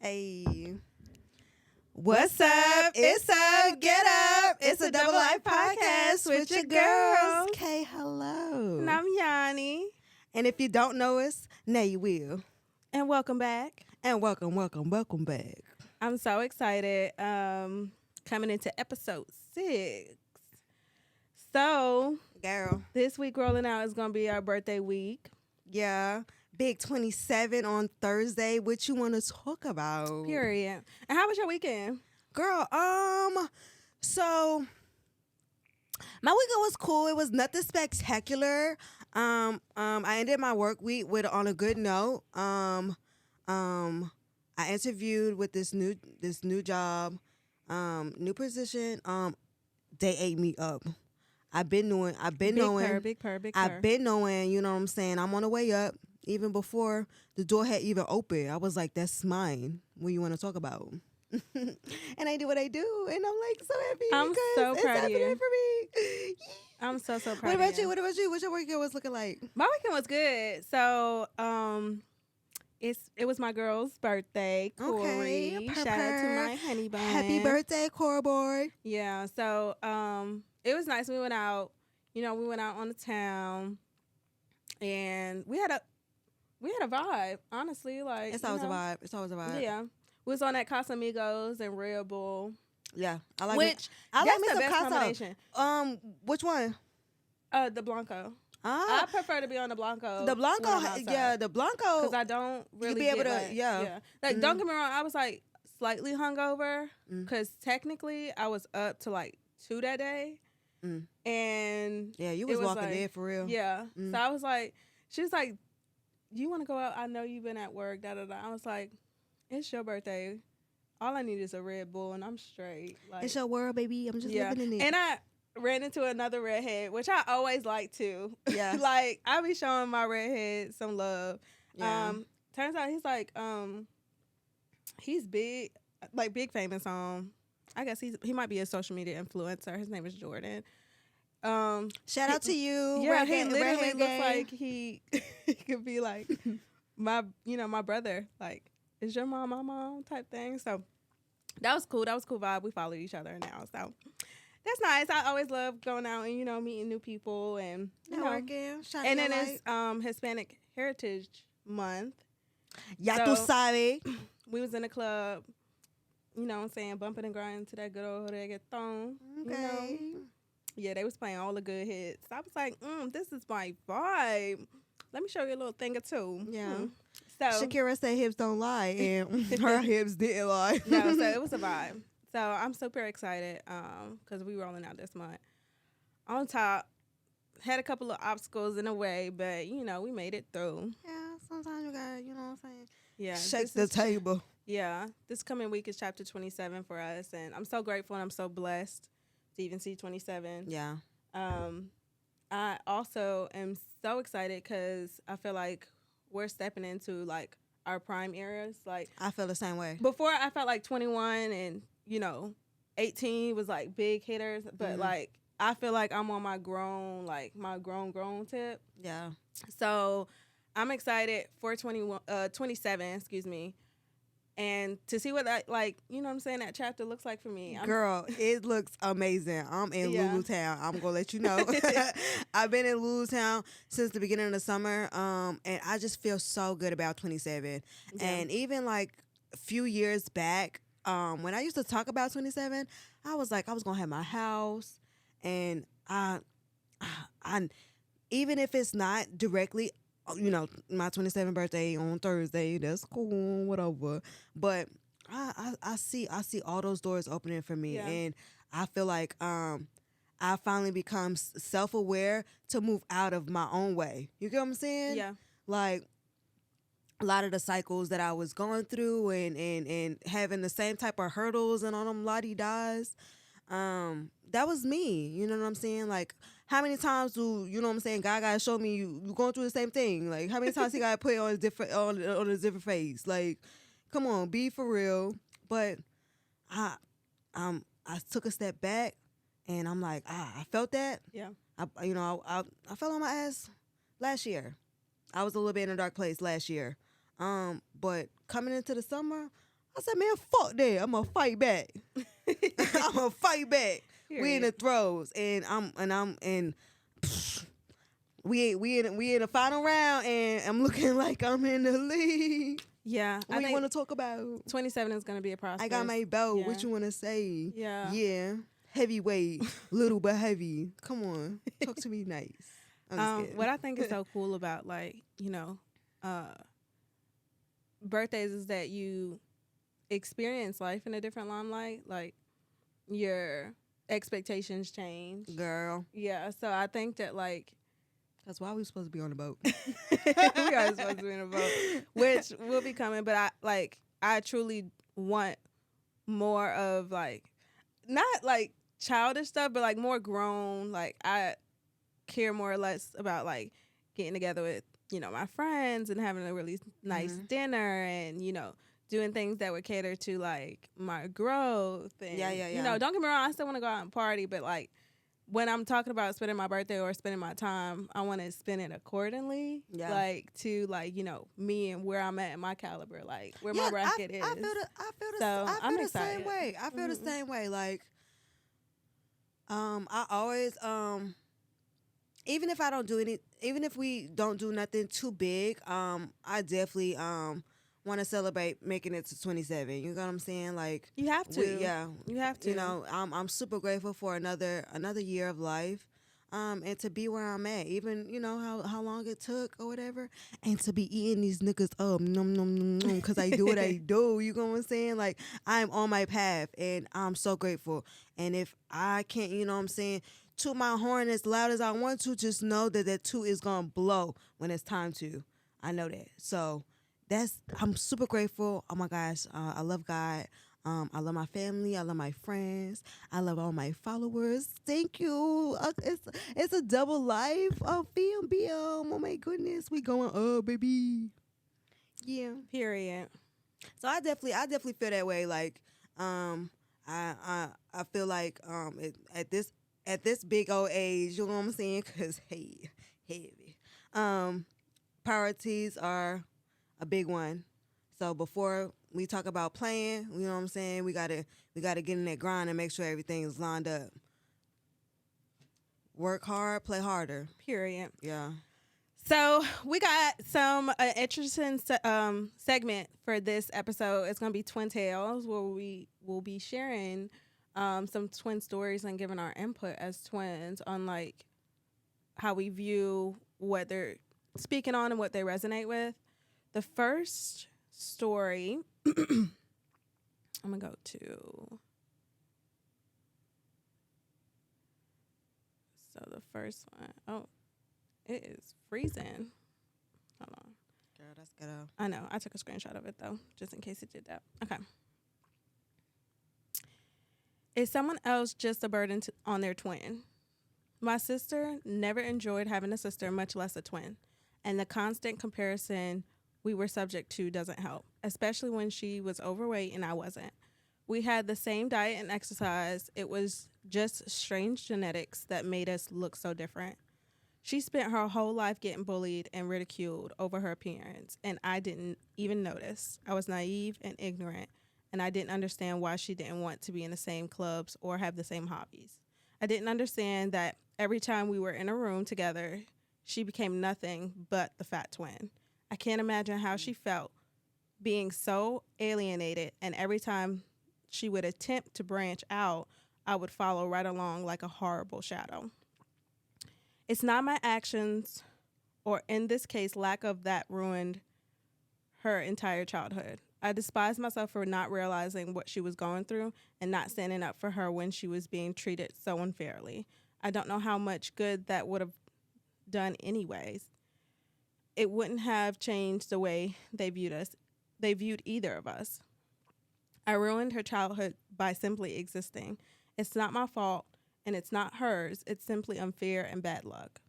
Hey. What's up? It's up. Get up. It's a Double Life podcast with your girls. Kay, hello. And I'm Yanni. And if you don't know us, now you will. And welcome back. And welcome back. I'm so excited. Coming into episode 6. So, Girl. this week rolling out is going to be our birthday week. Yeah. Big 27 on Thursday. What you want to talk about? Period. And how was your weekend? Girl, so my weekend was cool. It was nothing spectacular. I ended my work week on a good note. I interviewed with this new job, new position. They ate me up. I've been knowing. Big purr. I've been knowing. You know what I'm saying? I'm on the way up. Even before the door had even opened, I was like, "That's mine. What you want to talk about?" And I do what I do, and I'm like so happy. I'm so it's proud of happening you. for me. I'm so proud. What about you? What about you? What's your weekend was looking like? My weekend was good. So, it was my girl's birthday, Corey. Okay, Shout out to my honey bun. Happy birthday, Cora boy. Yeah. So, it was nice. We went out. We went out on the town, and we had a vibe. Honestly, like It's always a vibe. It's always a vibe. Yeah. We was on that Casamigos and Red Bull. Yeah, I like. Which I that's like me the some best Casa. combination. Which one? The Blanco. I prefer to be on the Blanco. The Blanco, the Blanco. Because I don't really be able get, to, like, yeah. Like, don't get me wrong, I was like slightly hungover because technically I was up to like 2 that day, and yeah, you was walking like, there for real. Yeah, so I was like, she was like, "You want to go out? I know you've been at work." Da da da. I was like, "It's your birthday. All I need is a Red Bull, and I'm straight." Like, it's your world, baby. I'm just living in it. And I ran into another redhead, which I always like to. Yeah. Like, I be showing my redhead some love. Yeah. Turns out he's like, he's big, like big famous. I guess he might be a social media influencer. His name is Jordan. Shout out to you. Yeah, he literally looks like he could be like my brother. Like, is your mom my mom type thing? So that was cool. That was a cool vibe. We followed each other now, so that's nice. I always love going out and meeting new people and networking. And then it's Hispanic Heritage Month. Ya tú sabes. We was in the club. You know what I'm saying, bumping and grinding to that good old reggaeton. Okay. Yeah, they was playing all the good hits. I was like, this is my vibe. Let me show you a little thing or two. Yeah. So Shakira said hips don't lie, and her hips didn't lie. No, so it was a vibe. So I'm super excited because we rolling out this month. On top, had a couple of obstacles in the way, but, we made it through. Yeah, sometimes you got, you know what I'm saying? Yeah. Shake the table. Yeah. This coming week is chapter 27 for us, and I'm so grateful and I'm so blessed to even see 27. Yeah. I also am so excited because I feel like we're stepping into, like, our prime eras. Like, I feel the same way. Before, I felt like 21 and 18 was like big hitters, but like I feel like I'm on my grown tip. Yeah. So I'm excited for 27, excuse me, and to see what that, like, what I'm saying, that chapter looks like for me. Girl, it looks amazing. I'm in Lulu Town. I'm gonna let you know. I've been in Lulu Town since the beginning of the summer, and I just feel so good about 27. Yeah. And even like a few years back, when I used to talk about 27, I was like, I was gonna have my house, and I even if it's not directly, my 27th birthday on Thursday, that's cool, whatever. But I see all those doors opening for me, and I feel like I finally become self-aware to move out of my own way. You get what I'm saying? Yeah. Like, a lot of the cycles that I was going through and having the same type of hurdles and all them la-di-das, that was me. You know what I'm saying? Like, how many times do, God gotta show me you going through the same thing? Like, how many times he gotta put it on a different face? Like, come on, be for real. But I took a step back, and I'm like, I felt that. Yeah. I fell on my ass last year. I was a little bit in a dark place last year. But coming into the summer, I said, man, fuck that. I'm gonna fight back. I'm gonna fight back. Period. We in the throws, and we in the final round, and I'm looking like I'm in the league. Yeah. What you want to talk about? 27 is going to be a process. I got my belt. Yeah. What you want to say? Yeah. Yeah. Heavyweight, little but heavy. Come on, talk to me nice. What I think is so cool about, like, birthdays is that you experience life in a different limelight. Like, your expectations change. Girl. Yeah, so I think that, like, that's why we supposed to be on the boat. we are supposed to be on the boat, which will be coming. But I truly want more of, like, not like childish stuff, but like more grown. Like, I care more or less about, like, getting together with, my friends and having a really nice dinner and, doing things that would cater to, like, my growth. And, yeah. Don't get me wrong, I still want to go out and party, but, like, when I'm talking about spending my birthday or spending my time, I want to spend it accordingly. Yeah. Like, to, like, me and where I'm at in my caliber, like, where my bracket is. I feel the same way. I feel the same way. Like, I always, even if I don't do even if we don't do nothing too big, I definitely, want to celebrate making it to 27. You know what I'm saying? Like, you have to. You have to. I'm super grateful for another year of life, and to be where I'm at, even how long it took or whatever, and to be eating these niggas up, because I do what I do. You know what I'm saying? Like, I'm on my path, and I'm so grateful. And if I can't, you know what I'm saying, toot my horn as loud as I want to, just know that toot is gonna blow when it's time to. I know that. So. I'm super grateful. Oh my gosh, I love God. I love my family. I love my friends. I love all my followers. Thank you. It's a double life of BM. Oh my goodness, we going up, baby. Yeah. Period. So I definitely feel that way. Like, I feel like at this big old age, you know what I'm saying? Cause heavy. Priorities are a big one. So before we talk about playing, you know what I'm saying, we gotta get in that grind and make sure everything is lined up. Work hard, play harder. Period. Yeah. So we got some interesting segment for this episode. It's gonna be Twin Tales, where we will be sharing some twin stories and giving our input as twins on, like, how we view what they're speaking on and what they resonate with. The first story, I'm going to go to. So the first one, it is freezing. Hold on. Girl, that's ghetto. I know. I took a screenshot of it, though, just in case it did that. Okay. Is someone else just a burden on their twin? My sister never enjoyed having a sister, much less a twin. And the constant comparison we were subject to doesn't help, especially when she was overweight and I wasn't. We had the same diet and exercise. It was just strange genetics that made us look so different. She spent her whole life getting bullied and ridiculed over her appearance, and I didn't even notice. I was naive and ignorant, and I didn't understand why she didn't want to be in the same clubs or have the same hobbies. I didn't understand that every time we were in a room together, she became nothing but the fat twin. I can't imagine how she felt being so alienated, and every time she would attempt to branch out, I would follow right along like a horrible shadow. It's not my actions, or in this case, lack of that, ruined her entire childhood. I despise myself for not realizing what she was going through and not standing up for her when she was being treated so unfairly. I don't know how much good that would have done anyways. It wouldn't have changed the way they viewed either of us. I ruined her childhood by simply existing. It's not my fault, and it's not hers. It's simply unfair and bad luck.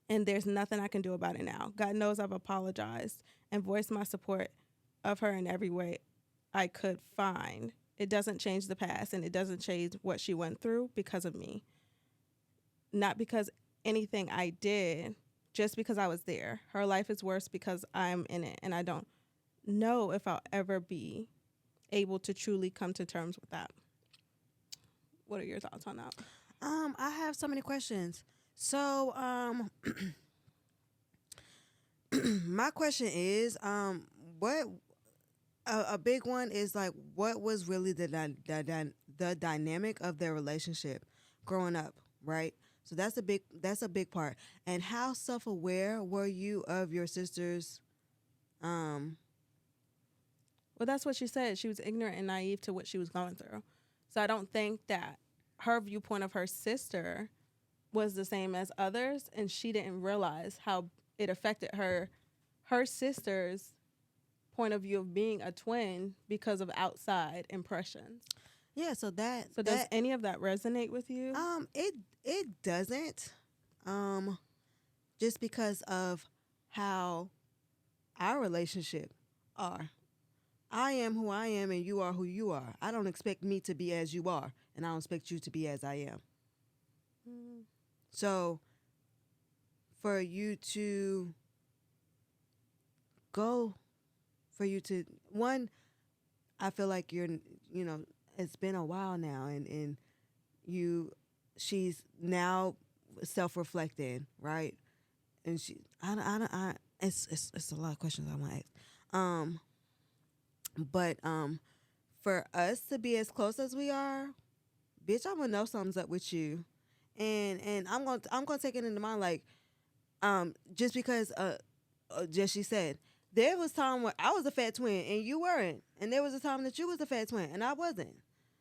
And there's nothing I can do about it now. God knows I've apologized and voiced my support of her in every way I could find. It doesn't change the past, and it doesn't change what she went through because of me. Not because anything I did, just because I was there. Her life is worse because I'm in it, and I don't know if I'll ever be able to truly come to terms with that. What are your thoughts on that? I have so many questions. So, my question is, what a big one is like, what was really the dynamic of their relationship growing up, right? So that's a big part. And how self aware were you of your sister's? Um, Well, that's what she said. She was ignorant and naive to what she was going through. So I don't think that her viewpoint of her sister was the same as others, and she didn't realize how it affected her sister's point of view of being a twin because of outside impressions. yeah. So So does any of that resonate with you? it doesn't, um, just because of how our relationship are. I am who I am and you are who you are. I don't expect me to be as you are, and I don't expect you to be as I am. Mm. So for you to go, for you to one, I feel like you know, it's been a while now, and you, she's now self-reflecting, right? And it's a lot of questions I want to ask. Um, but for us to be as close as we are, bitch, I'm gonna know something's up with you, and I'm gonna take it into mind, like, just because just she said there was time where I was a fat twin and you weren't, and there was a time that you was a fat twin and I wasn't.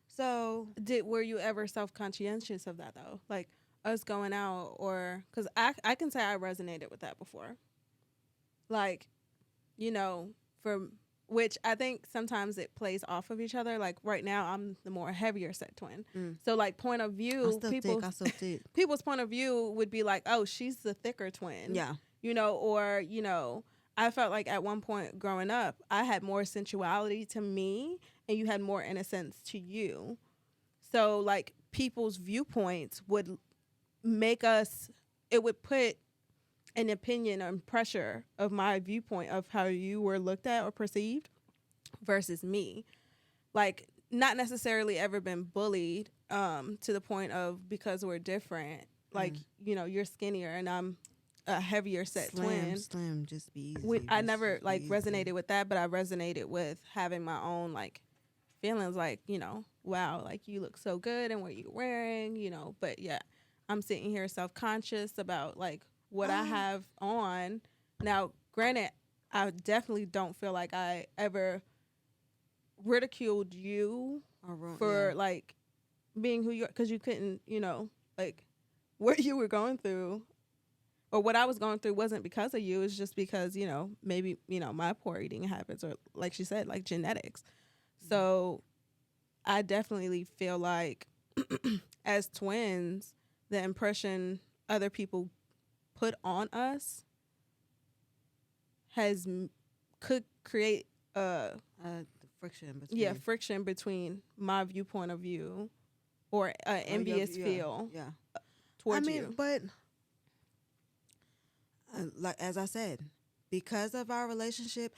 So Were you ever self conscientious of that though? Like us going out, or because I can say I resonated with that before. Like, you know, for which I think sometimes it plays off of each other. Like right now, I'm the more heavier set twin. So like point of view, I still thick. people's point of view would be like, oh, she's the thicker twin. Yeah. You know, or I felt like at one point growing up, I had more sensuality to me, and you had more innocence to you. So like people's viewpoints would make us. It would put an opinion and pressure of my viewpoint of how you were looked at or perceived versus me. Like not necessarily ever been bullied to the point of because we're different. Like, you're skinnier and I'm a heavier set twin. Slim, just be easy. I never like resonated with that, but I resonated with having my own like feelings like, wow, like you look so good and what you're wearing, but yeah, I'm sitting here self-conscious about like what I have on. Now, granted, I definitely don't feel like I ever ridiculed you for like being who you are, because you couldn't, like what you were going through or what I was going through wasn't because of you. It's just because, maybe, my poor eating habits or like she said, like genetics. So I definitely feel like as twins, the impression other people put on us could create friction between my viewpoint of view or envious feel towards you. But like as I said, because of our relationship,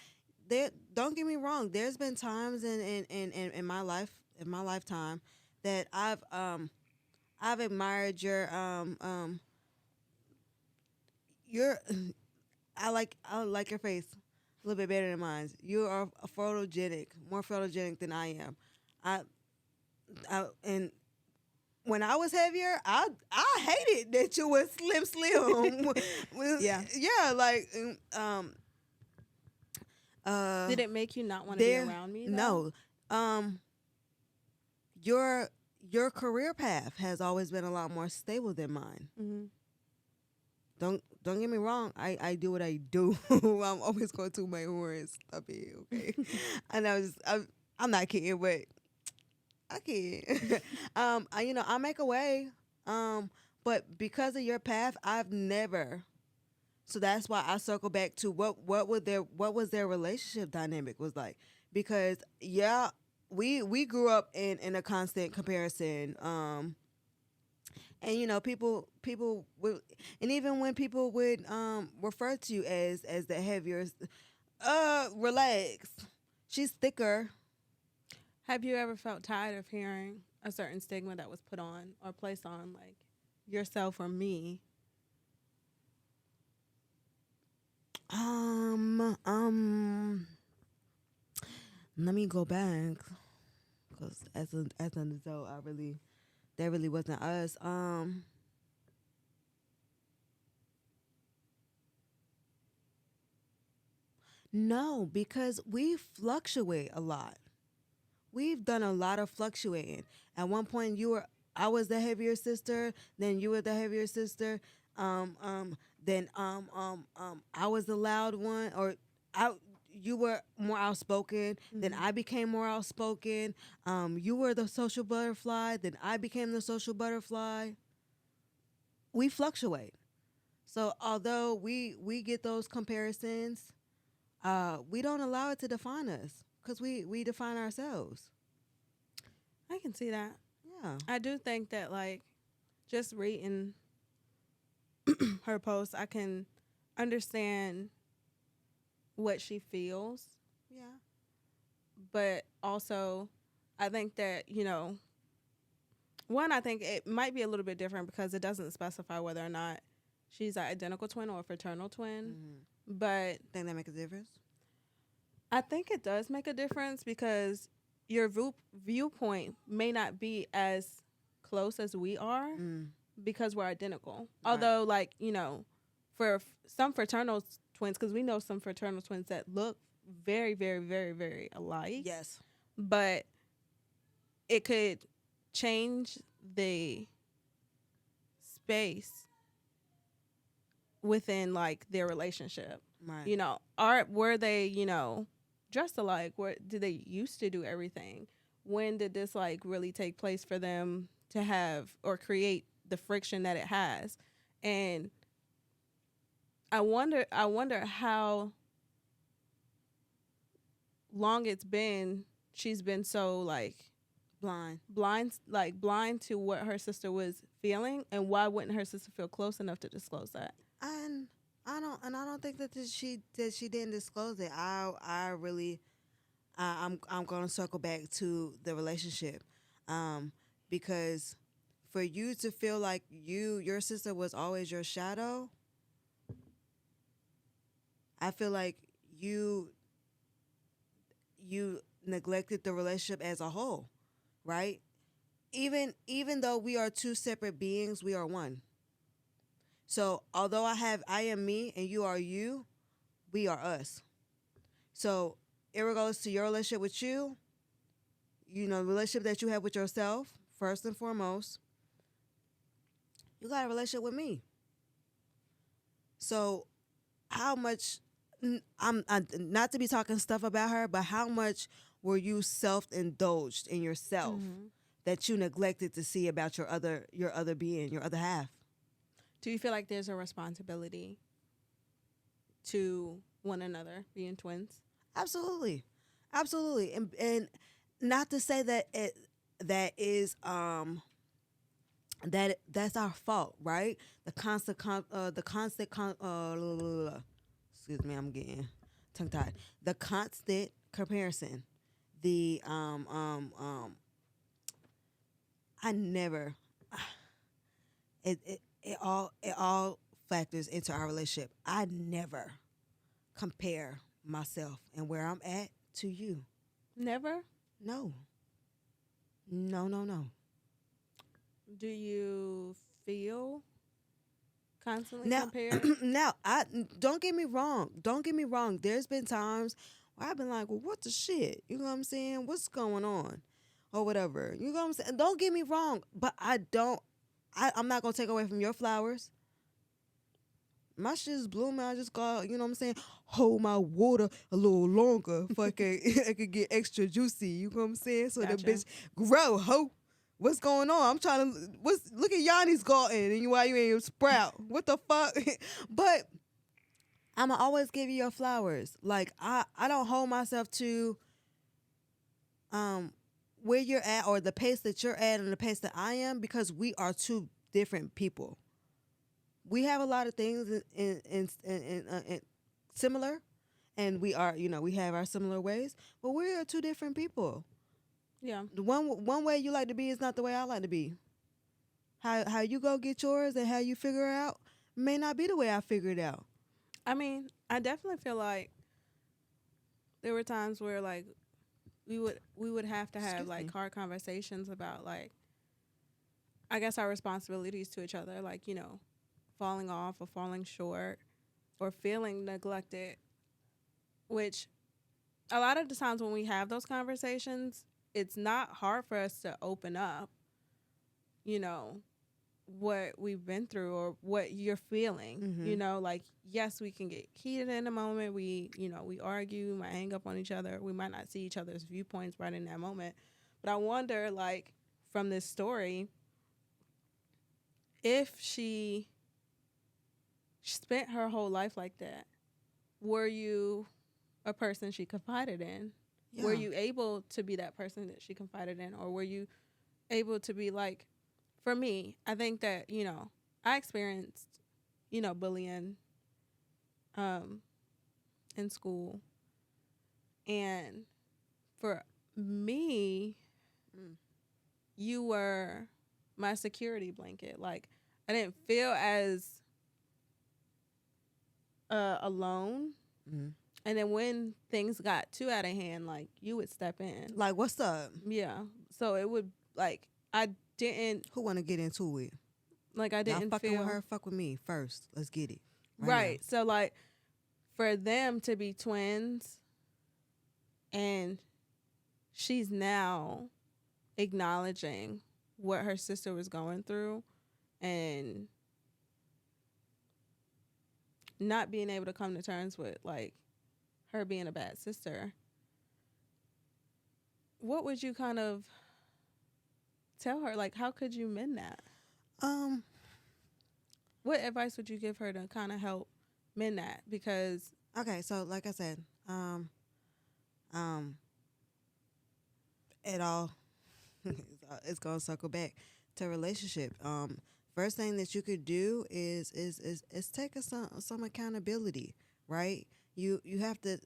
there, don't get me wrong, there's been times in my lifetime that I've admired your I like your face a little bit better than mine. You are more photogenic than I am. And when I was heavier, I hated that you was slim. Yeah, like did it make you not want to be around me though? No. Your career path has always been a lot more stable than mine. Mm-hmm. Don't get me wrong. I do what I do. I'm always going to my horn. Stop it, okay? And I'm not kidding, but I kid. I make a way. But because of your path, I've never. So that's why I circle back to what was their relationship dynamic was like, because we grew up in a constant comparison. And people would, and even when people would refer to you as the heavier, relax. She's thicker. Have you ever felt tired of hearing a certain stigma that was put on or placed on, like, yourself or me? Let me go back, because as an adult, that really wasn't us. No, because we fluctuate a lot. We've done a lot of fluctuating. At one point, I was the heavier sister. Then you were the heavier sister. Then I was the loud one, or I. You were more outspoken. Then I became more outspoken. You were the social butterfly. Then I became the social butterfly. We fluctuate. So although we get those comparisons, we don't allow it to define us, because we define ourselves. I can see that. Yeah. I do think that, like, just reading her post, I can understand what she feels. Yeah. But also, I think that, one, I think it might be a little bit different because it doesn't specify whether or not she's an identical twin or a fraternal twin. Mm-hmm. But Think that make a difference? I think it does make a difference because your viewpoint may not be as close as we are because we're identical. Right. Although, like, for some fraternal twins, because we know some fraternal twins that look very, very, very, very alike. Yes. But it could change the space within, like, their relationship. Right. Were they, dressed alike? Where did they used to do everything? When did this, like, really take place for them to have or create the friction that it has? And I wonder how long it's been she's been so, like, blind to what her sister was feeling, and why wouldn't her sister feel close enough to disclose that? And I don't think that she didn't disclose it. I'm going to circle back to the relationship, because for you to feel like your sister was always your shadow, I feel like you neglected the relationship as a whole, right? Even though we are two separate beings, we are one. So although I am me and you are you, we are us. So irregardless to your relationship with you, the relationship that you have with yourself, first and foremost, you got a relationship with me. So how much, I'm not to be talking stuff about her, but how much were you self-indulged in yourself that you neglected to see about your other being, your other half? Do you feel like there's a responsibility to one another, being twins? Absolutely. And not to say that that's our fault, right? Excuse me, I'm getting tongue tied. The constant comparison. I never it all factors into our relationship. I never compare myself and where I'm at to you. Never? No. Do you feel constantly compared? Now, don't get me wrong. There's been times where I've been like, well, what the shit? You know what I'm saying? What's going on? Or whatever. You know what I'm saying? Don't get me wrong, but I'm not going to take away from your flowers. My shit is blooming. I just got, you know what I'm saying, hold my water a little longer so it could get extra juicy. You know what I'm saying? So Gotcha. the bitch grow, ho. What's going on? I'm trying to, look at Yanni's garden and why you ain't sprout. What the fuck? But I'm going to always give you your flowers. Like, I don't hold myself to where you're at or the pace that you're at and the pace that I am, because we are two different people. We have a lot of things in similar, and we are, we have our similar ways, but we are two different people. Yeah. The one way you like to be is not the way I like to be. How you go get yours and how you figure it out may not be the way I figure it out. I mean, I definitely feel like there were times where like we would have to have Excuse like me. hard conversations about like I guess our responsibilities to each other, like, falling off or falling short or feeling neglected, which a lot of the times when we have those conversations, it's not hard for us to open up, you know, what we've been through or what you're feeling. Like, yes, we can get heated in a moment. We argue, we might hang up on each other. We might not see each other's viewpoints right in that moment. But I wonder, like, from this story, if she spent her whole life like that, were you a person she confided in? Yeah. Were you able to be that person that she confided in? Or were you able to be like, for me, I think that, I experienced, bullying in school. And for me, Mm. you were my security blanket. Like, I didn't feel as alone. Mm. And then when things got too out of hand, like, you would step in. Like, what's up? Yeah. So it would, like, I didn't, Who want to get into it? like, I Y'all didn't fucking feel. with her, fuck with me first. Let's get it. Right. So, like, for them to be twins and she's now acknowledging what her sister was going through and not being able to come to terms with, like, her being a bad sister, what would you kind of tell her? Like, how could you mend that? Um, What advice would you give her to kind of help mend that? Because okay, so like I said, it all it's gonna circle back to relationship. First thing that you could do is take some accountability, right? You have to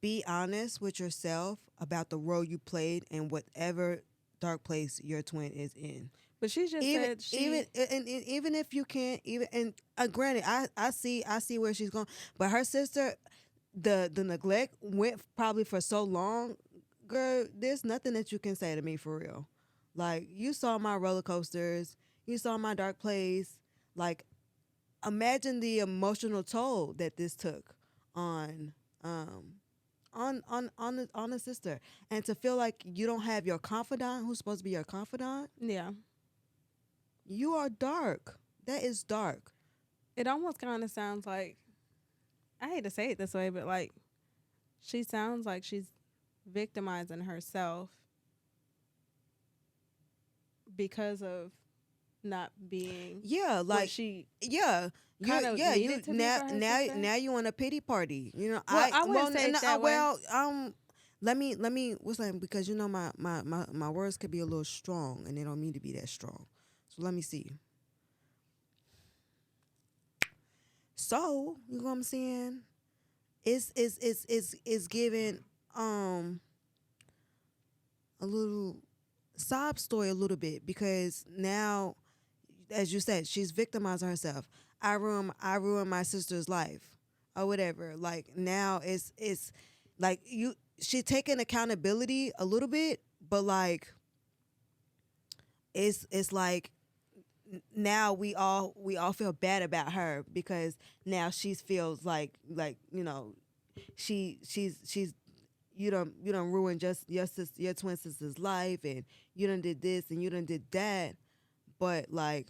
be honest with yourself about the role you played in whatever dark place your twin is in. but she just even said she even if you can't even, and granted, I see where she's going, but her sister, the neglect went probably for so long, girl. There's nothing that you can say to me for real. Like, you saw my roller coasters, you saw my dark place. Like, imagine the emotional toll that this took on on a sister, and to feel like you don't have your confidant who's supposed to be your confidant. yeah. You are dark. That is dark. It almost kind of sounds like, I hate to say it this way, but like, she sounds like she's victimizing herself because of not being Yeah, what like, she yeah, kind of needed to be now for her now sister. now you want a pity party. Well, I wouldn't say it that way. well, let me what's that? Because my words could be a little strong, and they don't mean to be that strong. So let me see. So, you know what I'm saying? It's giving a little sob story a little bit, because now, as you said, she's victimizing herself. I ruined my sister's life or whatever. Like, now it's like she taking accountability a little bit, but like it's like now we all feel bad about her, because now she feels like she's you don't ruin just your twin sister's life, and you done did this and you done did that. But like,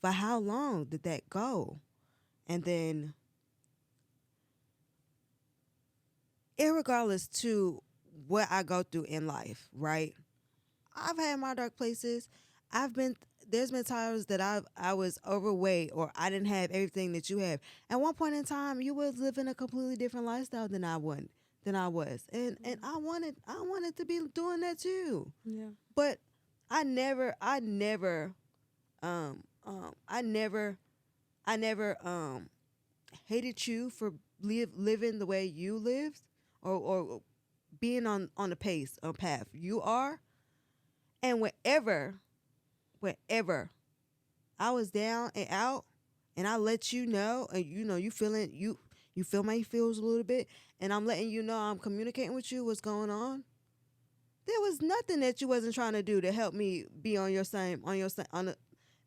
for how long did that go? And then, irregardless to what I go through in life, right? I've had my dark places. There's been times that I was overweight, or I didn't have everything that you have. At one point in time, you was living a completely different lifestyle than I was. And I wanted to be doing that too. Yeah. But I never hated you for living the way you lived, or being on the path you are. And whenever I was down and out, and I let you know, and you feel my feels a little bit, and I'm letting you know I'm communicating with you what's going on. There was nothing that you wasn't trying to do to help me be on the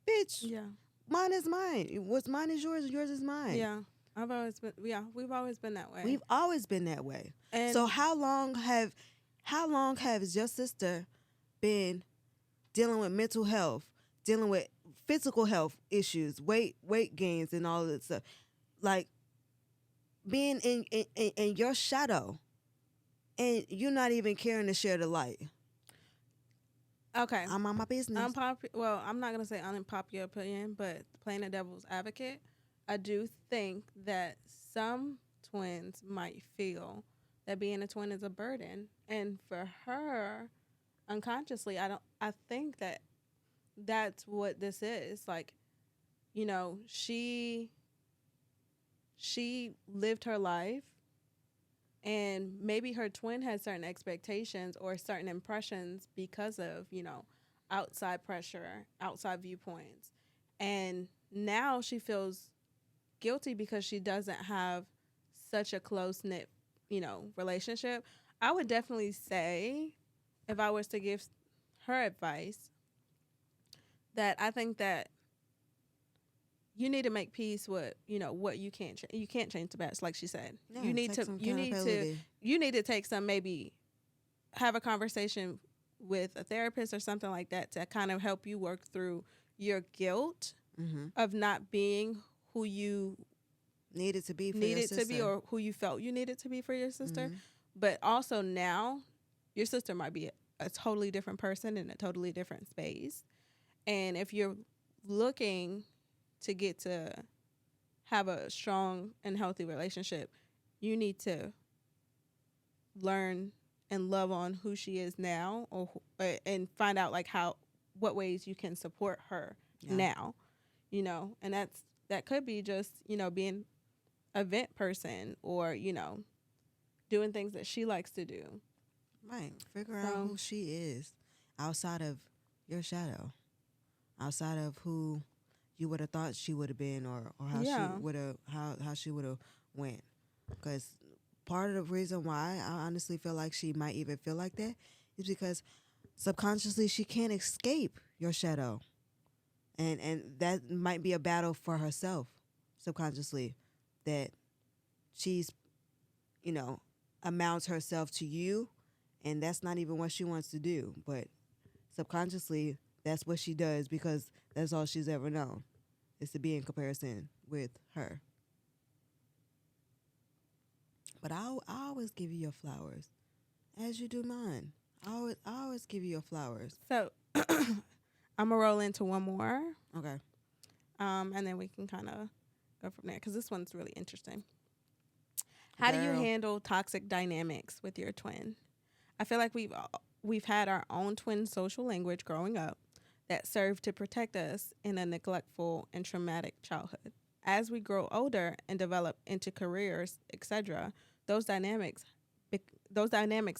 bitch. Yeah. Mine is mine. What's mine is yours, and yours is mine. Yeah. We've always been that way. We've always been that way. And So how long has your sister been dealing with mental health, dealing with physical health issues, weight gains, and all of that stuff? Like, being in your shadow, and you're not even caring to share the light. okay. I'm on my business. Well, I'm not gonna say unpopular opinion, but playing the devil's advocate, I do think that some twins might feel that being a twin is a burden, and for her, unconsciously, I think that that's what this is. Like, you know, she lived her life, and maybe her twin had certain expectations or certain impressions because of, you know, outside pressure, outside viewpoints. And now she feels guilty because she doesn't have such a close knit, you know, relationship. I would definitely say, if I was to give her advice, that I think that you need to make peace with, you know, what you can't you can't change the past, like she said. Yeah, you need take to some you need to accountability. you need to take some, maybe have a conversation with a therapist or something like that to kind of help you work through your guilt Mm-hmm. of not being who you Needed to be for your needed sister. to be, or who you felt you needed to be for your sister. Mm-hmm. But also now your sister might be a totally different person in a totally different space. And if you're looking to get to have a strong and healthy relationship, you need to learn and love on who she is now, and find out like what ways you can support her now, you know. And that could be just, you know, being a vent person, or, you know, doing things that she likes to do. Right. Figure out who she is outside of your shadow, outside of who you would have thought she would have been, or how she would have how she would have went. Because part of the reason why I honestly feel like she might even feel like that is because subconsciously she can't escape your shadow, and that might be a battle for herself subconsciously, that she's, you know, amounts herself to you, and that's not even what she wants to do, but subconsciously that's what she does because that's all she's ever known, is to be in comparison with her. But I always give you your flowers, as you do mine. I always give you your flowers. So I'm gonna roll into one more, Okay. and then we can kind of go from there, because this one's really interesting. How do you handle toxic dynamics with your twin? I feel like we've had our own twin social language growing up that served to protect us in a neglectful and traumatic childhood. As we grow older and develop into careers, etc., those dynamics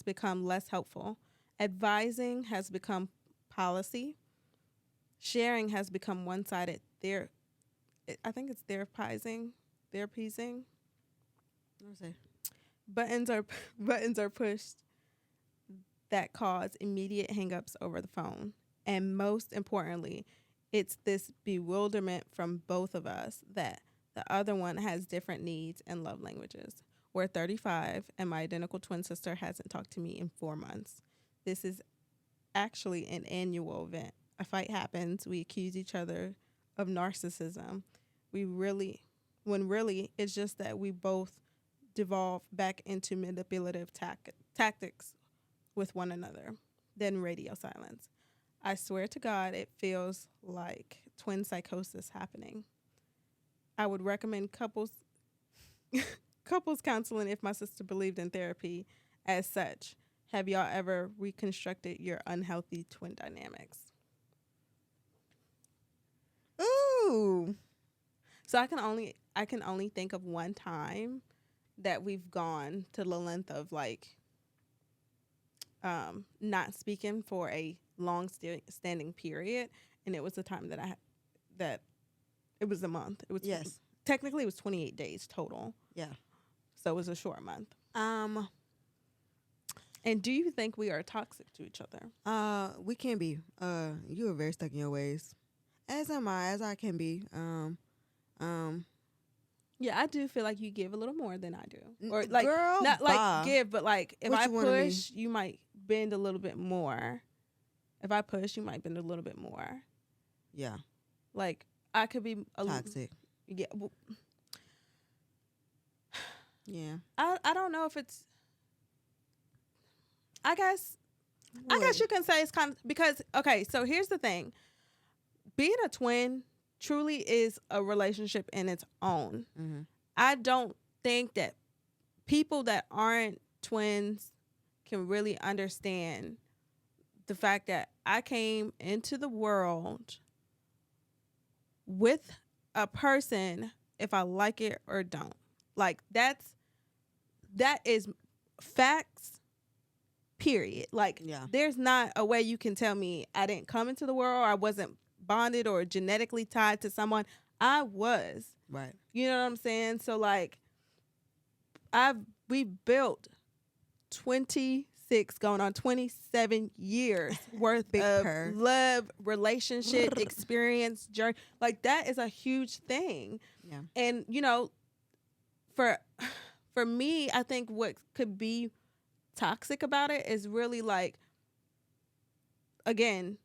become less helpful. Advising has become policy. Sharing has become one-sided. I think it's therapizing. What was I say? Buttons are buttons are pushed that cause immediate hangups over the phone. And most importantly, it's this bewilderment from both of us that the other one has different needs and love languages. We're 35, and my identical twin sister hasn't talked to me in 4 months. This is actually an annual event. A fight happens, we accuse each other of narcissism. When really it's just that we both devolve back into manipulative tactics with one another. Then radio silence. I swear to God, it feels like twin psychosis happening. I would recommend couples counseling if my sister believed in therapy as such. Have y'all ever reconstructed your unhealthy twin dynamics? Ooh. So I can only think of one time that we've gone to the length of like not speaking for a long standing period, and it was the time that that it was a month. It was Yes. technically it was 28 days total. Yeah. So it was a short month. Um. And do you think we are toxic to each other? We can be. You are very stuck in your ways, as am I. As I can be. Yeah, I do feel like you give a little more than I do, or like girl, not bye. like give, but like if What I you want of me? push, you might bend a little bit more. If I push, you might bend a little bit more. Yeah. Like I could be Toxic. Yeah. Well, Yeah. I don't know if it's. I guess What? you can say it's kind of because okay. So here's the thing: being a twin truly is a relationship in its own. Mm-hmm. I don't think that people that aren't twins can really understand the fact that I came into the world with a person if I like it or don't. Like that is facts. Period. Like Yeah. there's not a way you can tell me I didn't come into the world, I wasn't bonded or genetically tied to someone. I was. Right. You know what I'm saying? So like we built 26 going on 27 years worth Big of purr. love, relationship, experience, journey. Like that is a huge thing. Yeah. And you know, for me, I think what could be toxic about it is really like, again,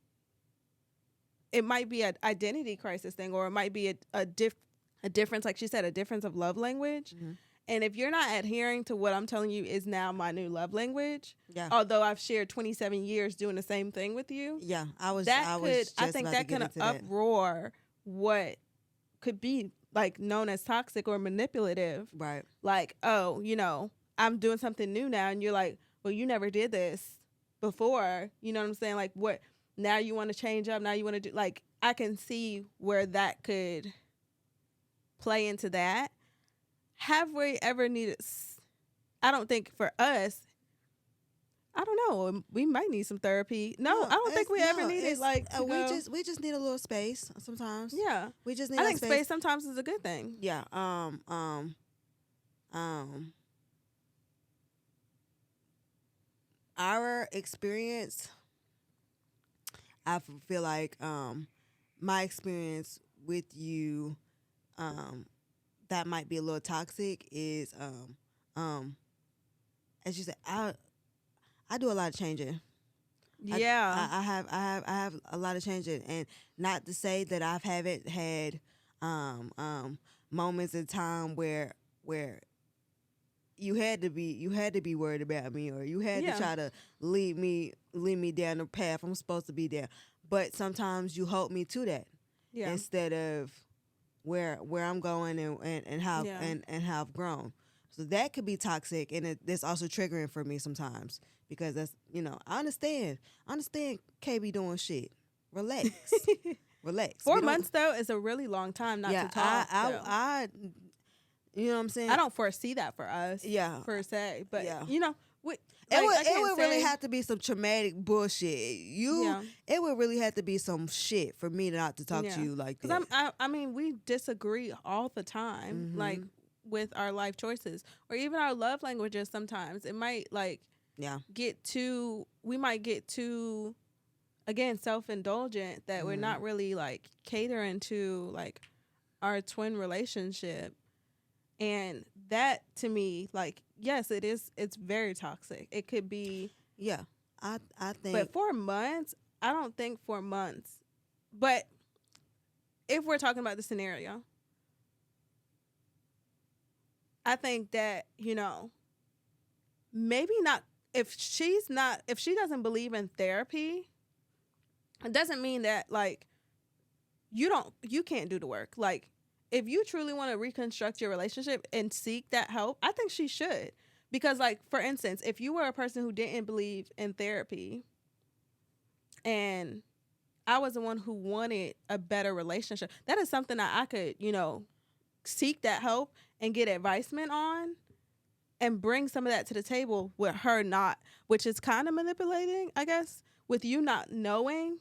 it might be an identity crisis thing, or it might be a difference, like she said, a difference of love language. Mm-hmm. And if you're not adhering to what I'm telling you is now my new love language, Yeah. although I've shared 27 years doing the same thing with you, Yeah. I think that can uproar what could be like known as toxic or manipulative. Right. Like, oh, you know, I'm doing something new now, and you're like, well, you never did this before. You know what I'm saying? Like, what? Now you want to change up? Now you want to do? Like, I can see where that could play into that. Have we ever needed? I don't think for us. I don't know. We might need some therapy. No, I don't think we ever needed like to go. We just need a little space sometimes. Yeah, We just need. I think space sometimes is a good thing. Yeah. Our experience, I feel like my experience with you, that might be a little toxic is as you said, I do a lot of changing. Yeah, I have a lot of changing, and not to say that I haven't had moments in time where you had to be worried about me, or you had to try to lead me down the path I'm supposed to be down. But sometimes you hold me to that instead of where I'm going and how and how I've grown. So that could be toxic, and that's also triggering for me sometimes, because that's, I understand KB doing shit. Relax. Relax. 4 months though is a really long time not to talk. I you know what I'm saying? I don't foresee that for us. Yeah. Per se, but Yeah. you know, it would really have to be some traumatic bullshit. It would really have to be some shit for me not to talk to you like that. I mean, we disagree all the time, like with our life choices or even our love languages. Sometimes it might we might get too, again, self-indulgent that we're not really like catering to like our twin relationship. And that, to me, like, yes, it's very toxic. It could be. Yeah, I think. But 4 months, I don't think 4 months. But if we're talking about the scenario, I think that, maybe not, if she doesn't believe in therapy, it doesn't mean that, like, you can't do the work. Like, if you truly want to reconstruct your relationship and seek that help, I think she should. Because, like, for instance, if you were a person who didn't believe in therapy and I was the one who wanted a better relationship, that is something that I could, seek that help and get advisement on, and bring some of that to the table with her not, which is kind of manipulating, I guess, with you not knowing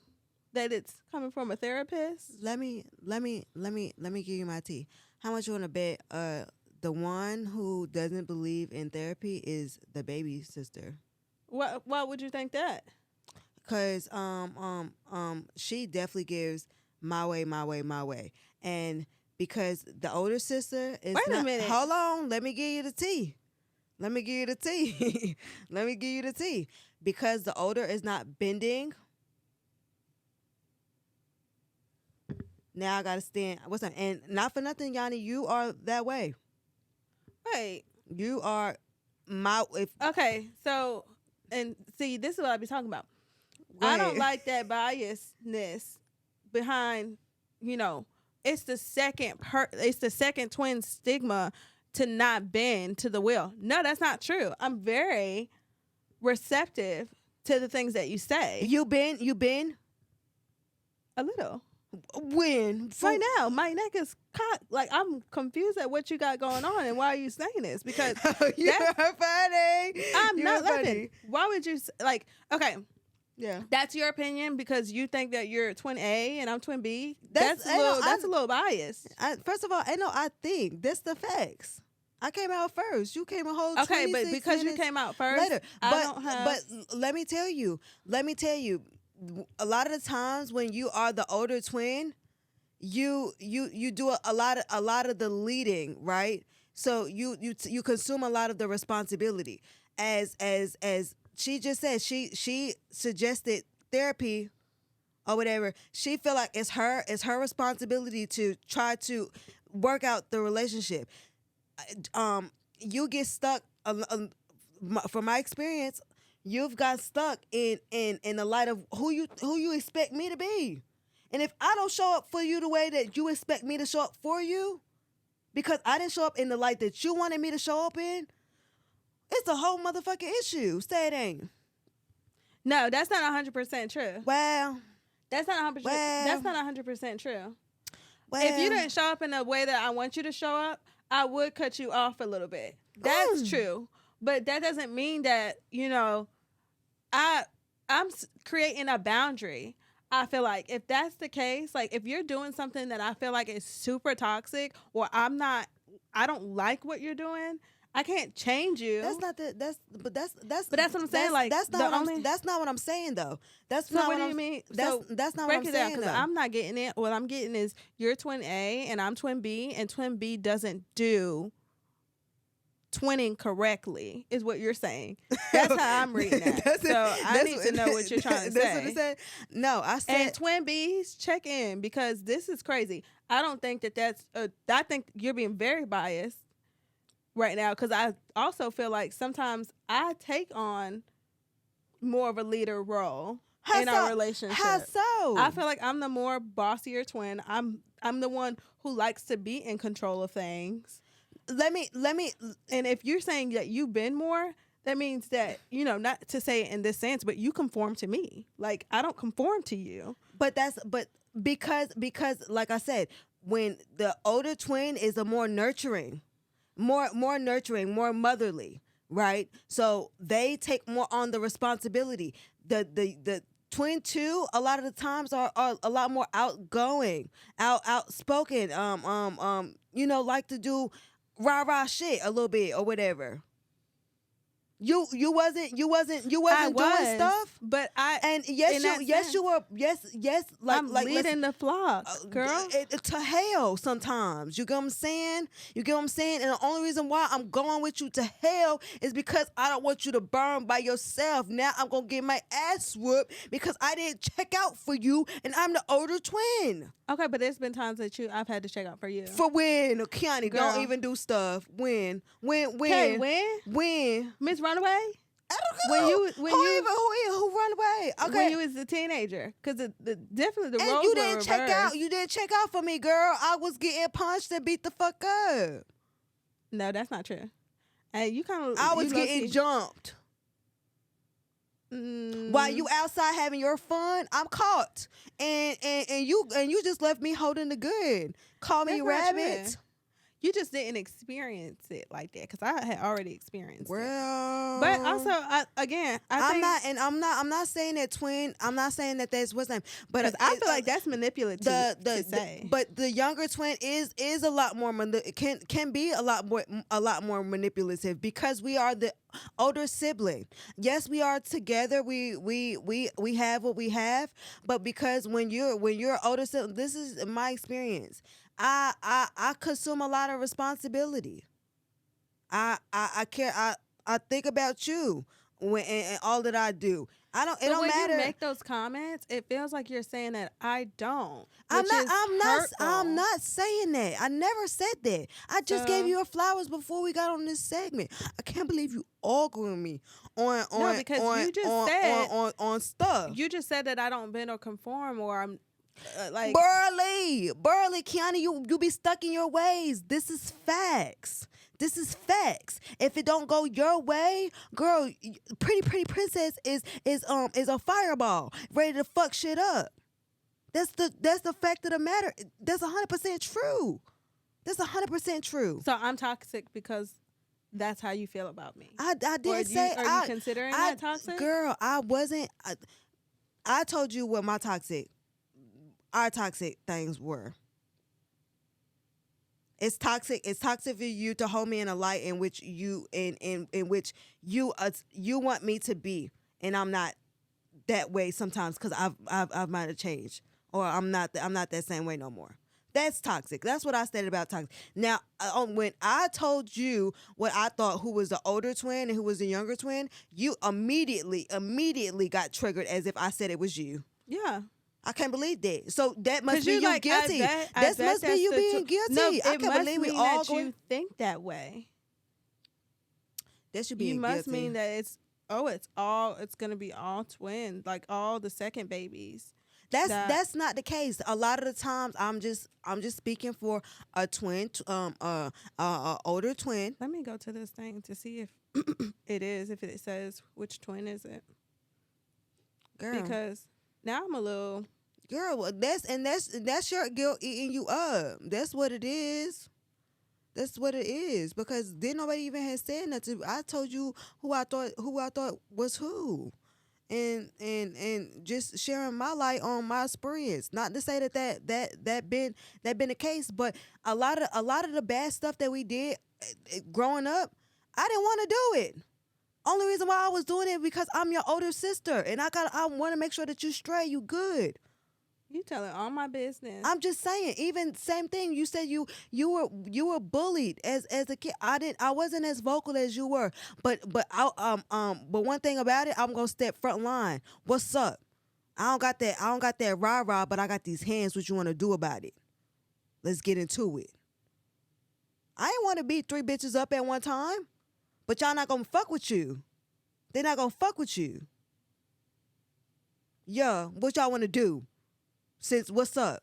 that it's coming from a therapist. Let me give you my tea. How much you want to bet? The one who doesn't believe in therapy is the baby sister. Why would you think that? Cause she definitely gives my way, and because the older sister is Wait a minute. Hold on, let me give you the tea. Let me give you the tea. Let me give you the tea. Because the older is not bending. Now I gotta stand. What's that? And not for nothing, Yanni, you are that way. Wait. You are okay, so, and see, this is what I be talking about. I don't like that biasness behind, it's the second twin stigma to not bend to the will. No, that's not true. I'm very receptive to the things that you say. You bend a little. When? Right now, my neck is cocked. Like, I'm confused at what you got going on and why are you saying this? Because you're funny. I'm you're not funny. laughing. Why would you okay? Yeah, that's your opinion because you think that you're twin A and I'm twin B. That's a little biased. First of all, I think that's the facts. I came out first. You came a whole okay, but because you came out first later. But let me tell you. A lot of the times when you are the older twin, you do a lot of the leading, right? So you consume a lot of the responsibility. As she just said, she suggested therapy or whatever. She feel like it's her responsibility to try to work out the relationship. You get stuck. From my experience, you've got stuck in the light of who you expect me to be. And if I don't show up for you the way that you expect me to show up for you, because I didn't show up in the light that you wanted me to show up in, it's a whole motherfucking issue. Say it ain't. No, that's not 100% true. Well, that's not 100%. That's not 100% true. Well, if you didn't show up in the way that I want you to show up, I would cut you off a little bit. That's true. But that doesn't mean that, I'm creating a boundary. I feel like if that's the case, like if you're doing something that I feel like is super toxic or I don't like what you're doing, I can't change you. That's not the but that's what I'm saying. Like that's not what I'm saying though. That's so not what do you mean? That's not what I'm saying. Because I'm not getting it. What I'm getting is you're twin A and I'm twin B, and twin B doesn't do twinning correctly, is what you're saying. That's how I'm reading that. So I need to know what you're trying to say. That's what I said. No, I said. And twin B's, check in, because this is crazy. I don't think that's. I think you're being very biased right now, because I also feel like sometimes I take on more of a leader role in our relationship. How so? I feel like I'm the more bossier twin. I'm the one who likes to be in control of things. Let me And if you're saying that you've been more, that means that, not to say it in this sense, but you conform to me. Like, I don't conform to you. But because like I said, when the older twin is a more nurturing, more motherly, right? So they take more on the responsibility. The twin two a lot of the times are a lot more outgoing, outspoken, like to do rah-rah shit a little bit or whatever. You wasn't doing stuff, but you were like I'm leading the flock, girl. To hell sometimes. You get what I'm saying? And the only reason why I'm going with you to hell is because I don't want you to burn by yourself. Now I'm gonna get my ass whooped because I didn't check out for you, and I'm the older twin. Okay, but there's been times that I've had to check out for you. For when, Kiani, don't even do stuff. When? Okay, when? Miss Runaway? I don't know. Who run away? Okay. When you was a teenager, because definitely the roles you were didn't reversed. check out. You didn't check out for me, girl. I was getting punched and beat the fuck up. No, that's not true. And you kind of. I was getting jumped. While you outside having your fun, I'm caught, and you just left me holding the gun. Call me rabbit. You just didn't experience it like that, because I had already experienced it. Well, But also, I think I'm not saying that twin. I'm not saying that that's what's name. But because I feel like that's manipulative to say. But the younger twin is a lot more can be a lot more manipulative because we are the older sibling. Yes, we are together. We have what we have. But because when you're older sibling, this is my experience. I consume a lot of responsibility. I care. I think about you and all that I do. I don't. It But don't when matter. you make those comments, it feels like you're saying that I don't. I'm Which not. is I'm not. hurtful. I'm not saying that. I never said that. I just gave So- you your flowers before we got on this segment. I can't believe you arguing with me on No, because on, you just on, said- on stuff. You just said that I don't bend or conform, or I'm like. Burley, Kiana, you be stuck in your ways. This is facts. This is facts. If it don't go your way, girl, pretty princess is a fireball ready to fuck shit up. That's the fact of the matter. That's 100% true. That's 100% true. So I'm toxic because that's how you feel about me. I didn't say. Are you considering that toxic? Girl, I wasn't. I told you what our toxic things were. It's toxic. It's toxic for you to hold me in a light in which you which you want me to be, and I'm not that way sometimes because I might have changed, or I'm not that same way no more. That's toxic. That's what I said about toxic. Now, when I told you what I thought, who was the older twin and who was the younger twin, you immediately got triggered as if I said it was you. Yeah. I can't believe that. So that must be you like, guilty. That must be you being guilty. No, I can't believe we all going. You think that way. That should be. You must mean that it's gonna be all twins, like all the second babies. That's not the case. A lot of the times, I'm just speaking for a twin, older twin. Let me go to this thing to see if if it says which twin is it. Girl. Because now I'm a little. Girl, that's your guilt eating you up. That's what it is. That's what it is. Because then nobody even had said nothing. I told you who I thought was who. And just sharing my light on my experience. Not to say that been the case, but a lot of the bad stuff that we did growing up, I didn't want to do it. Only reason why I was doing it because I'm your older sister, and I want to make sure that you straight, you good. You telling all my business. I'm just saying. Even same thing. You said you were bullied as a kid. I wasn't as vocal as you were. But one thing about it, I'm gonna step front line. What's up? I don't got that rah-rah, but I got these hands. What you want to do about it? Let's get into it. I ain't want to beat 3 bitches up at one time, but y'all not gonna fuck with you. They're not gonna fuck with you. Yeah, what y'all want to do? Since what's up?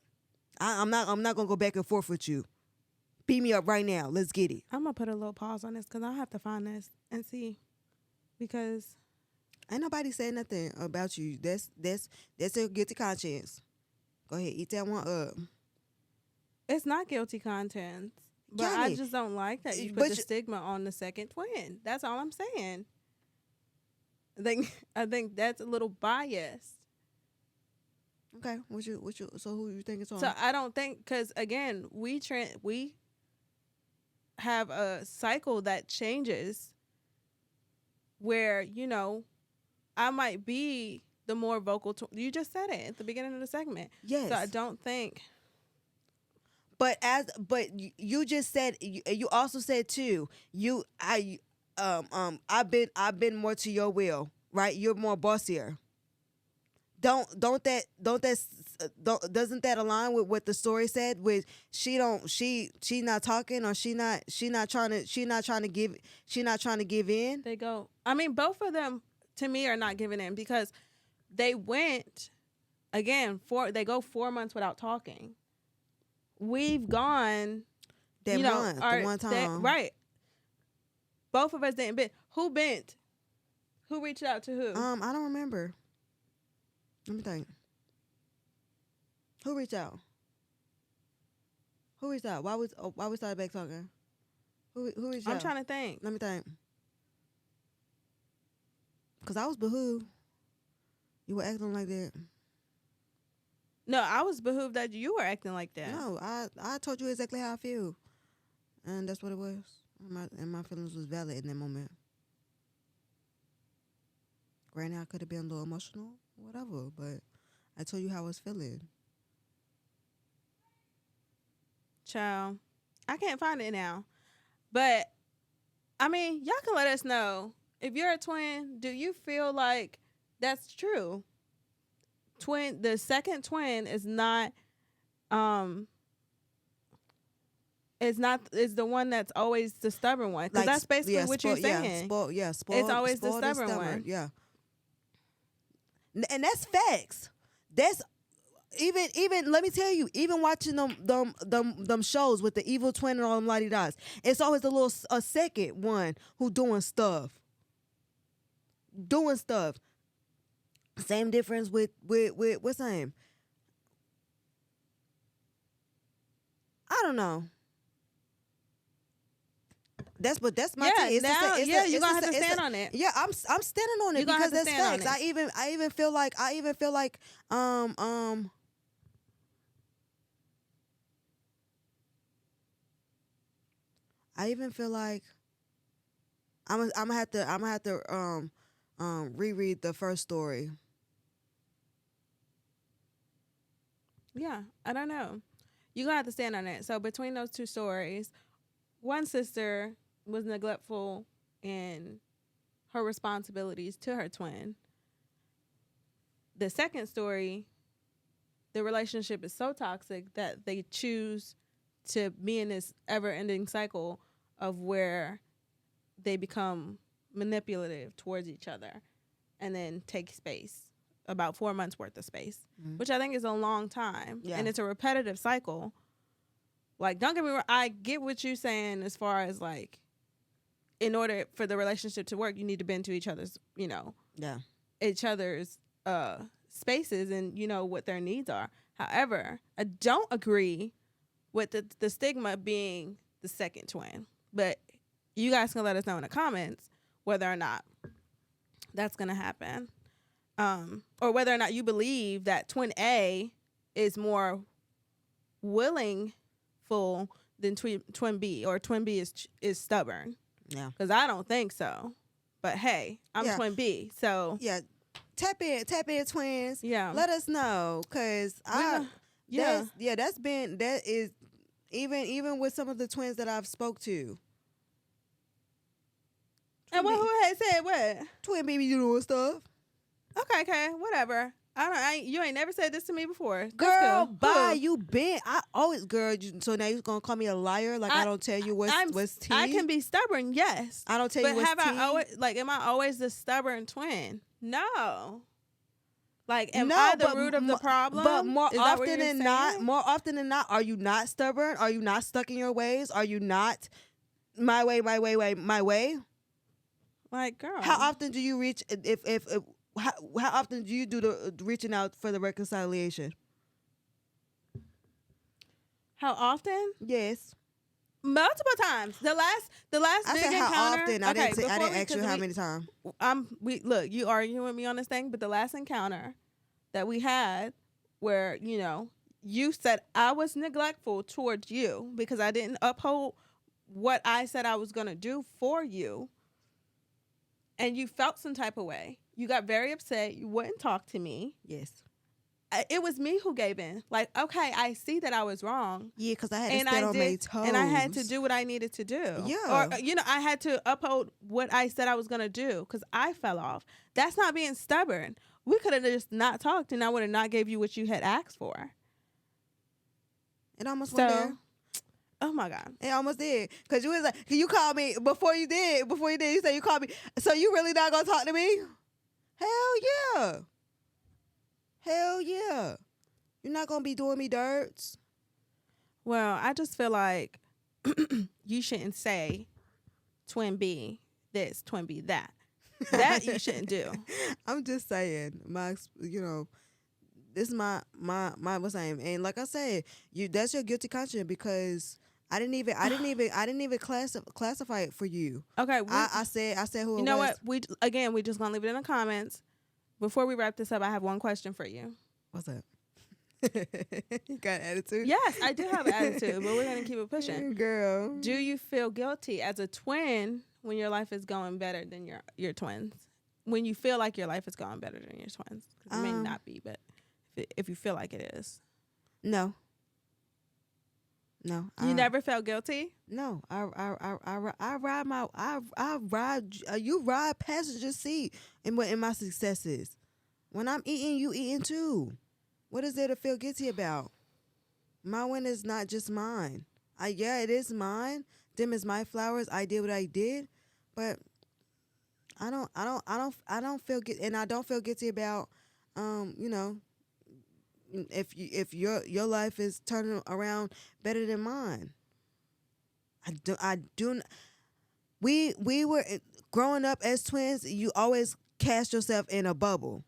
I'm not gonna go back and forth with you. Beat me up right now. Let's get it. I'm gonna put a little pause on this because I have to find this and see, because ain't nobody saying nothing about you. That's a guilty conscience. Go ahead, eat that one up. It's not guilty conscience, but I just don't like that you put the stigma on the second twin. That's all I'm saying. I think that's a little biased. Okay, so who you think it's on? So I don't think, because again, we have a cycle that changes where, I might be the more vocal. You just said it at the beginning of the segment. Yes. So I don't think. But you just said, you also said too, I've been more to your will, right? You're more bossier. Doesn't that align with what the story said? With she not talking, or she not trying to give in. They go. I mean, both of them to me are not giving in, because they went again they go 4 months without talking. We've gone that month, the one time, right? Both of us didn't bend. Who bent? Who reached out to who? I don't remember. Let me think. Who reached out? Who is that? Why we started back talking? Who is y'all? I'm trying to think. Let me think. Cause I was behooved. You were acting like that. No, I was behooved that you were acting like that. No, I told you exactly how I feel, and that's what it was. And my feelings was valid in that moment. Granted, I could have been a little emotional, whatever, but I told you how I was feeling. Child, I can't find it now. But, I mean, y'all can let us know. If you're a twin, do you feel like that's true? The second twin is not, is the one that's always the stubborn one. Because that's basically what you're saying. Spoiled, it's always the stubborn one. Yeah. And that's facts. That's even let me tell you, even watching them shows with the evil twin and all them lottie dots, it's always a second one who doing stuff. Same difference with what's name? I don't know. That's my take. You're gonna have to stand on it. Yeah, I'm standing on it because that's facts. I even feel like I even feel like I'm gonna have to reread the first story. Yeah, I don't know. You're gonna have to stand on it. So between those two stories, one sister was neglectful in her responsibilities to her twin. The second story, the relationship is so toxic that they choose to be in this ever-ending cycle of where they become manipulative towards each other and then take space, about 4 months worth of space, which I think is a long time. Yeah. And it's a repetitive cycle. Like, don't get me wrong, I get what you're saying as far as, like, in order for the relationship to work, you need to bend to each other's, each other's spaces and, what their needs are. However, I don't agree with the stigma being the second twin. But you guys can let us know in the comments whether or not that's going to happen. Or whether or not you believe that twin A is more willingful than twin B, or twin B is stubborn. Yeah. Because I don't think so. But hey, I'm twin B, so yeah. Tap in, twins. Yeah. Let us know, cause that is even with some of the twins that I've spoke to. And who had said what? Twin baby, you doing stuff. Okay, whatever. You ain't never said this to me before. Girl, bye. You been. I always, girl. So now you gonna call me a liar? Like I don't tell you what's tea? I can be stubborn, yes. I don't tell you what's tea. But have I always, am I always the stubborn twin? No. Like, am I the root of the problem? But more often than not, are you not stubborn? Are you not stuck in your ways? Are you not my way? Like, girl, how often do you reach? How often do you do the reaching out for the reconciliation? How often? Yes. Multiple times. The last I big said encounter. How often? I didn't ask you how many times. Look, you arguing with me on this thing, but the last encounter that we had, where you said I was neglectful towards you because I didn't uphold what I said I was gonna do for you, and you felt some type of way. You got very upset. You wouldn't talk to me. Yes. It was me who gave in. Like, okay, I see that I was wrong. Yeah, because I had to stand on my toes. And I had to do what I needed to do. Yeah. Or, I had to uphold what I said I was going to do because I fell off. That's not being stubborn. We could have just not talked and I would have not gave you what you had asked for. It almost went there. Oh my God. It almost did. Because you was like, you called me before you did, you said you called me. So you really not going to talk to me? Hell yeah. You're not going to be doing me dirts. Well, I just feel like you shouldn't say twin B this, twin B that. That you shouldn't do. I'm just saying, this is my what's name, and like I said, that's your guilty conscience because I didn't even classify it for you. Okay, I said who it was. You know what? We just gonna leave it in the comments. Before we wrap this up, I have one question for you. What's up? You got attitude? Yes, I do have an attitude, but we're gonna keep it pushing. Girl, do you feel guilty as a twin when your life is going better than your twins? When you feel like your life is going better than your twins, 'cause it may not be, but if you feel like it is, no. You never felt guilty. No, I ride. You ride passenger seat in my successes. When I'm eating, you eating too. What is there to feel guilty about? My win is not just mine. Yeah, it is mine. Them is my flowers. I did what I did, but I don't feel guilty, and I don't feel guilty about, you know, if your life is turning around better than mine. I do. We were growing up as twins. You always cast yourself in a bubble,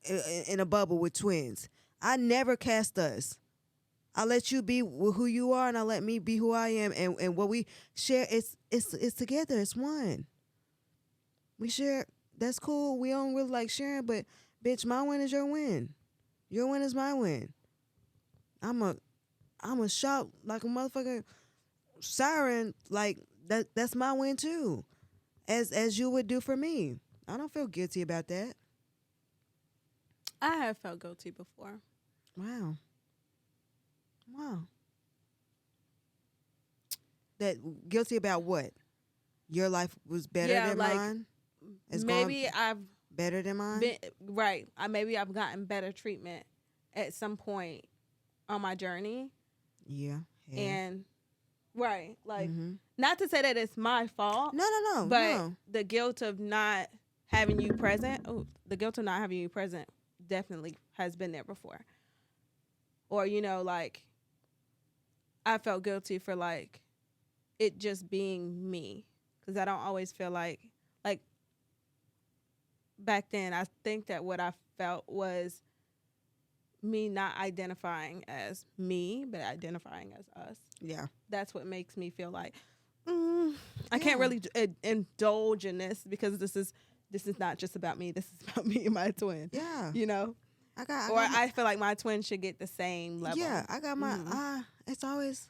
with twins. I never cast us. I let you be who you are, and I let me be who I am, and what we share it's together. It's one. We share. That's cool. We don't really like sharing, but bitch, my win is your win. Your win is my win. I'm a shout like a motherfucking siren. Like that's my win too, as you would do for me. I don't feel guilty about that. I have felt guilty before. Wow. That guilty about what? Your life was better than mine? Maybe I've better than mine? Right. Maybe I've gotten better treatment at some point on my journey. Yeah. And right. Like not to say that it's my fault. No. But the guilt of not having you present. Oh, the guilt of not having you present definitely has been there before. Or, you know, like I felt guilty for like it just being me, because I don't always feel like back then I think that what I felt was me not identifying as me but identifying as us. Yeah, that's what makes me feel like I can't really indulge in this, because this is not just about me. This is about me and my twin. Yeah, you know. I feel like my twin should get the same level. Yeah, I got my it's always,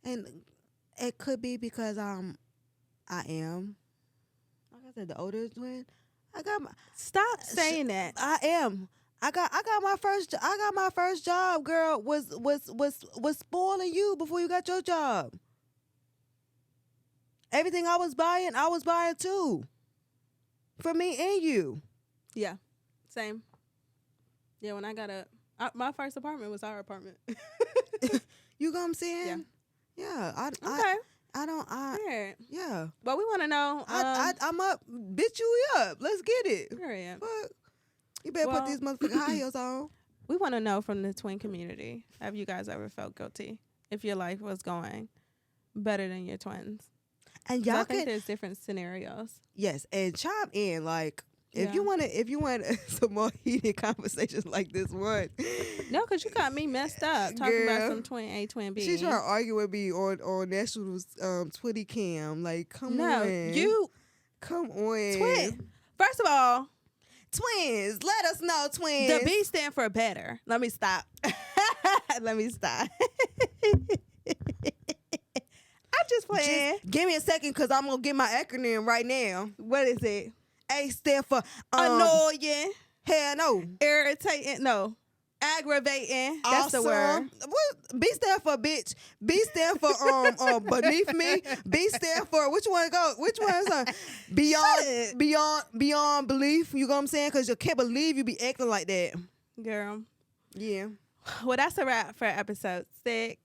and it could be because I am, like I said, the older twin. Stop saying that. I am. I got my first job, girl, was spoiling you before you got your job. Everything I was buying too. For me and you. Yeah. Same. Yeah, when I got my first apartment was our apartment. You know what I'm saying? Yeah. Yeah. But we want to know. I'm up. Bitch, you up. Let's get it. Period. Fuck. You better put these motherfucking high heels on. We want to know from the twin community, have you guys ever felt guilty if your life was going better than your twins? And y'all, I think there's different scenarios. Yes, and chime in like if you want some more heated conversations like this one. No, because you got me messed up talking about some twin A, twin B. She's trying to argue with me on National Twitty Cam. Like, come on. Come on. Twin. First of all, twins. Let us know, twins. The B stand for better. Let me stop. I'm just playing. Just give me a second, because I'm going to get my acronym right now. What is it? A stand for annoying. Hell no. Irritating. No. Aggravating. That's awesome. the word. What? B stand for bitch. B stand for beneath me. B stand for which one is beyond belief. You know what I'm saying? Because you can't believe you be acting like that, girl. Yeah. Well, that's a wrap for episode 6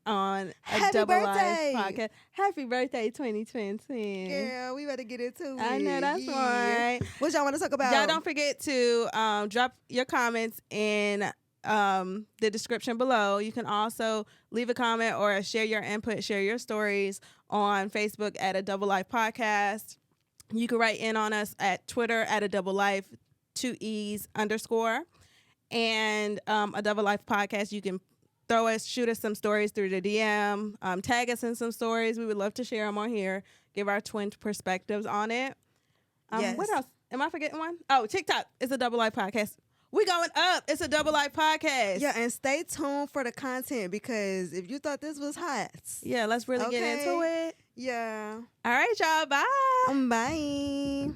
on Happy Double birthday. Life podcast. Happy birthday, 2020. Yeah, we better get into it. I know that's right. What y'all want to talk about? Y'all don't forget to drop your comments in the description below. You can also leave a comment or share your input, share your stories on Facebook at A Double Life Podcast. You can write in on us at Twitter at A Double Life 2 E's _. and a Double Life podcast. You can shoot us some stories through the DM, tag us in some stories. We would love to share them on here, give our twin perspectives on it. Yes. What else? Am I forgetting one? Oh, TikTok. It's a Double Life podcast. We going up. It's a Double Life podcast. Yeah, and stay tuned for the content, because if you thought this was hot, yeah, let's really get into it. Yeah. All right, y'all. Bye. Bye.